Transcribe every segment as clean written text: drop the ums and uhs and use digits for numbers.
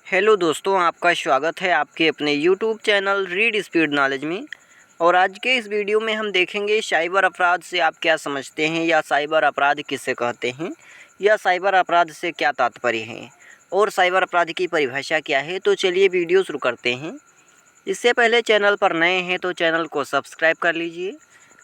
Hello दोस्तों, आपका स्वागत है आपके अपने YouTube channel read speed knowledge में। और आज के इस वीडियो में हम देखेंगे साइबर अपराध से आप क्या समझते हैं, या साइबर अपराध किसे कहते हैं, या साइबर अपराध से क्या तात्पर्य है, और साइबर अपराध की परिभाषा क्या है। तो चलिए वीडियो शुरू करते हैं। इससे पहले चैनल पर नए हैं तो चैनल को सब्सक्राइब कर लीजिए,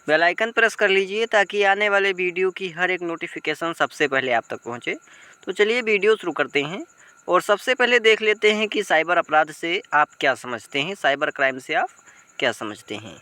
बेल आइकन प्रेस कर लीजिए ताकि आने वाले वीडियो की हर एक नोटिफिकेशन सबसे पहले आप तक पहुँचे। तो चलिए वीडियो शुरू करते हैं और सबसे पहले देख लेते हैं कि साइबर अपराध से आप क्या समझते हैं, साइबर क्राइम से आप क्या समझते हैं।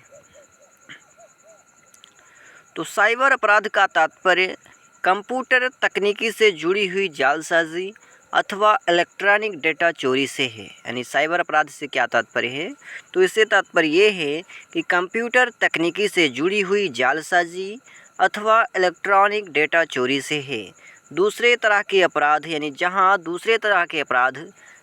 तो साइबर अपराध का तात्पर्य कंप्यूटर तकनीकी से जुड़ी हुई जालसाजी अथवा इलेक्ट्रॉनिक डेटा चोरी से है। यानी साइबर अपराध से क्या तात्पर्य है, तो इससे तात्पर्य ये है कि कंप्यूटर तकनीकी से जुड़ी हुई जालसाजी अथवा इलेक्ट्रॉनिक डेटा चोरी से है। दूसरे तरह के अपराध, यानी जहां दूसरे तरह के अपराध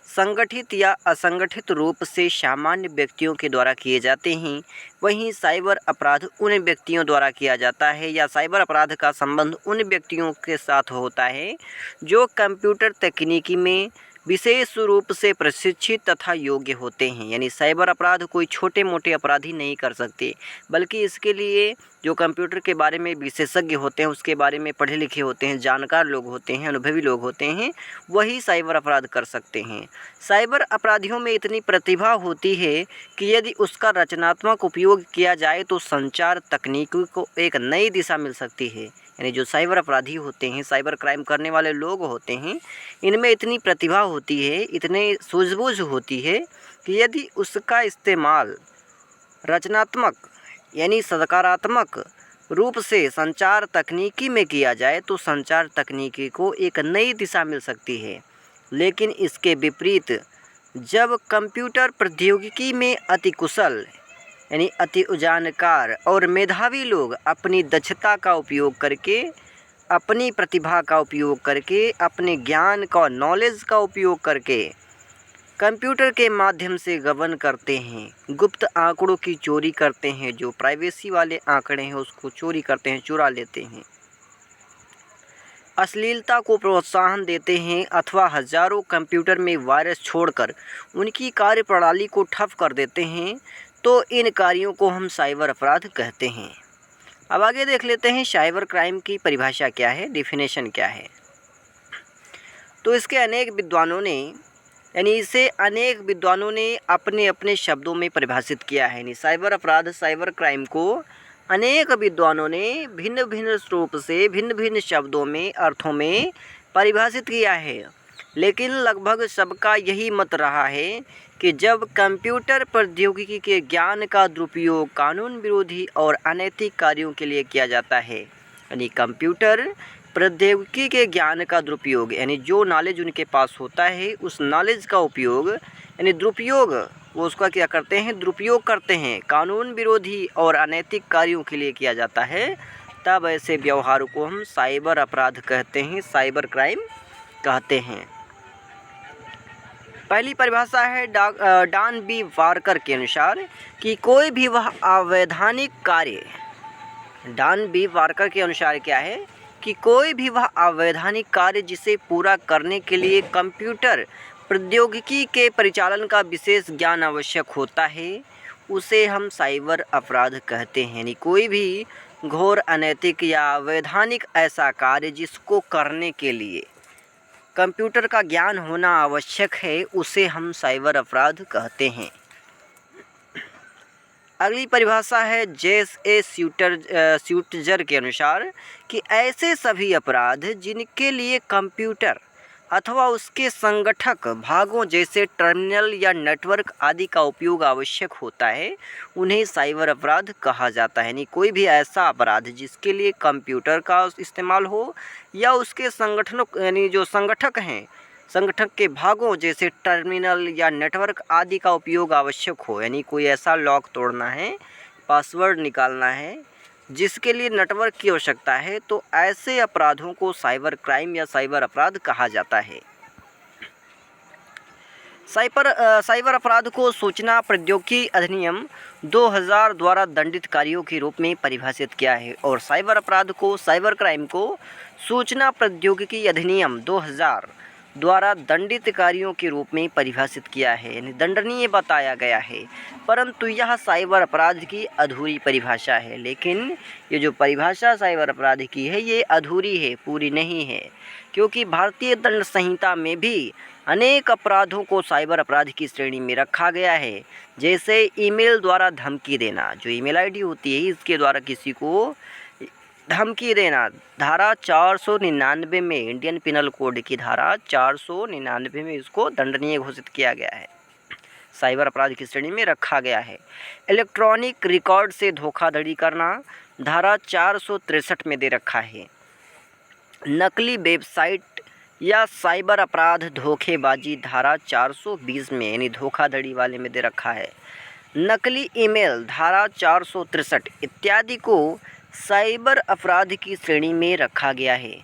संगठित या असंगठित रूप से सामान्य व्यक्तियों के द्वारा किए जाते हैं, वहीं साइबर अपराध उन व्यक्तियों द्वारा किया जाता है, या साइबर अपराध का संबंध उन व्यक्तियों के साथ होता है जो कंप्यूटर तकनीकी में विशेष रूप से प्रशिक्षित तथा योग्य होते हैं। यानी साइबर अपराध कोई छोटे मोटे अपराधी नहीं कर सकते, बल्कि इसके लिए जो कंप्यूटर के बारे में विशेषज्ञ होते हैं, उसके बारे में पढ़े लिखे होते हैं, जानकार लोग होते हैं, अनुभवी लोग होते हैं, वही साइबर अपराध कर सकते हैं। साइबर अपराधियों में इतनी प्रतिभा होती है कि यदि उसका रचनात्मक उपयोग किया जाए तो संचार तकनीक को एक नई दिशा मिल सकती है। यानी जो साइबर अपराधी होते हैं, साइबर क्राइम करने वाले लोग होते हैं, इनमें इतनी प्रतिभा होती है, इतने सूझबूझ होती है कि यदि उसका इस्तेमाल रचनात्मक यानी सकारात्मक रूप से संचार तकनीकी में किया जाए तो संचार तकनीकी को एक नई दिशा मिल सकती है। लेकिन इसके विपरीत जब कंप्यूटर प्रौद्योगिकी में अति कुशल यानी अति जानकार और मेधावी लोग अपनी दक्षता का उपयोग करके, अपनी प्रतिभा का उपयोग करके, अपने ज्ञान का नॉलेज का उपयोग करके कंप्यूटर के माध्यम से गबन करते हैं, गुप्त आंकड़ों की चोरी करते हैं, जो प्राइवेसी वाले आंकड़े हैं उसको चोरी करते हैं, चुरा लेते हैं, अश्लीलता को प्रोत्साहन देते हैं, अथवा हजारों कंप्यूटर में वायरस छोड़कर उनकी कार्यप्रणाली को ठप कर देते हैं, तो इन कार्यों को हम साइबर अपराध कहते हैं। अब आगे देख लेते हैं साइबर क्राइम की परिभाषा क्या है, डिफिनेशन क्या है। तो इसके अनेक विद्वानों ने अपने अपने शब्दों में परिभाषित किया है। यानी साइबर अपराध, साइबर क्राइम को अनेक विद्वानों ने भिन्न भिन्न रूप से, भिन्न भिन्न शब्दों में, अर्थों में परिभाषित किया है। लेकिन लगभग सबका यही मत रहा है कि जब कंप्यूटर प्रौद्योगिकी के ज्ञान का दुरुपयोग कानून विरोधी और अनैतिक कार्यों के लिए किया जाता है, यानी कंप्यूटर प्रौद्योगिकी के ज्ञान का दुरुपयोग, यानी जो नॉलेज उनके पास होता है उस नॉलेज का उपयोग यानी दुरुपयोग, वो उसका क्या करते हैं, दुरुपयोग करते हैं, कानून विरोधी और अनैतिक कार्यों के लिए किया जाता है, तब ऐसे व्यवहारों को हम साइबर अपराध कहते हैं, साइबर क्राइम कहते हैं। पहली परिभाषा है डॉन बी वार्कर के अनुसार कि कोई भी वह अवैधानिक कार्य, डॉन बी वार्कर के अनुसार क्या है कि कोई भी वह अवैधानिक कार्य जिसे पूरा करने के लिए कंप्यूटर प्रौद्योगिकी के परिचालन का विशेष ज्ञान आवश्यक होता है, उसे हम साइबर अपराध कहते हैं। यानी कोई भी घोर अनैतिक या अवैधानिक ऐसा कार्य जिसको करने के लिए कंप्यूटर का ज्ञान होना आवश्यक है, उसे हम साइबर अपराध कहते हैं। अगली परिभाषा है जेस ए स्यूटजर के अनुसार कि ऐसे सभी अपराध जिनके लिए कंप्यूटर अथवा उसके संगठक भागों जैसे टर्मिनल या नेटवर्क आदि का उपयोग आवश्यक होता है, उन्हें साइबर अपराध कहा जाता है। यानी कोई भी ऐसा अपराध जिसके लिए कंप्यूटर का इस्तेमाल हो या उसके संगठनों यानी जो संगठक हैं, संगठन के भागों जैसे टर्मिनल या नेटवर्क आदि का उपयोग आवश्यक हो। यानी कोई ऐसा लॉक तोड़ना है, पासवर्ड निकालना है जिसके लिए नेटवर्क की आवश्यकता है, तो ऐसे अपराधों को साइबर क्राइम या साइबर अपराध कहा जाता है। साइबर अपराध को सूचना प्रौद्योगिकी अधिनियम 2000 द्वारा दंडित कार्यों के रूप में परिभाषित किया है, और साइबर अपराध को, साइबर क्राइम को सूचना प्रौद्योगिकी अधिनियम 2000 द्वारा दंडित कार्यों के रूप में परिभाषित किया है, यानी दंडनीय बताया गया है। परंतु यह साइबर अपराध की अधूरी परिभाषा है। लेकिन ये जो परिभाषा साइबर अपराध की है ये अधूरी है, पूरी नहीं है, क्योंकि भारतीय दंड संहिता में भी अनेक अपराधों को साइबर अपराध की श्रेणी में रखा गया है। जैसे ईमेल द्वारा धमकी देना, जो ईमेल आईडी होती है इसके द्वारा किसी को धमकी देना, धारा 499 में, इंडियन पिनल कोड की धारा 499 में इसको दंडनीय घोषित किया गया है, साइबर अपराध की श्रेणी में रखा गया है। इलेक्ट्रॉनिक रिकॉर्ड से धोखाधड़ी करना, धारा 463 में दे रखा है। नकली वेबसाइट या साइबर अपराध धोखेबाजी, धारा 420 में, यानी धोखाधड़ी वाले में दे रखा है। नकली ईमेल, धारा 463 इत्यादि को साइबर अपराध की श्रेणी में रखा गया है।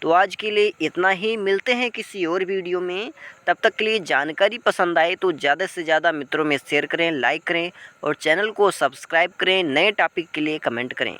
तो आज के लिए इतना ही, मिलते हैं किसी और वीडियो में। तब तक के लिए जानकारी पसंद आए तो ज़्यादा से ज़्यादा मित्रों में शेयर करें, लाइक करें और चैनल को सब्सक्राइब करें। नए टॉपिक के लिए कमेंट करें।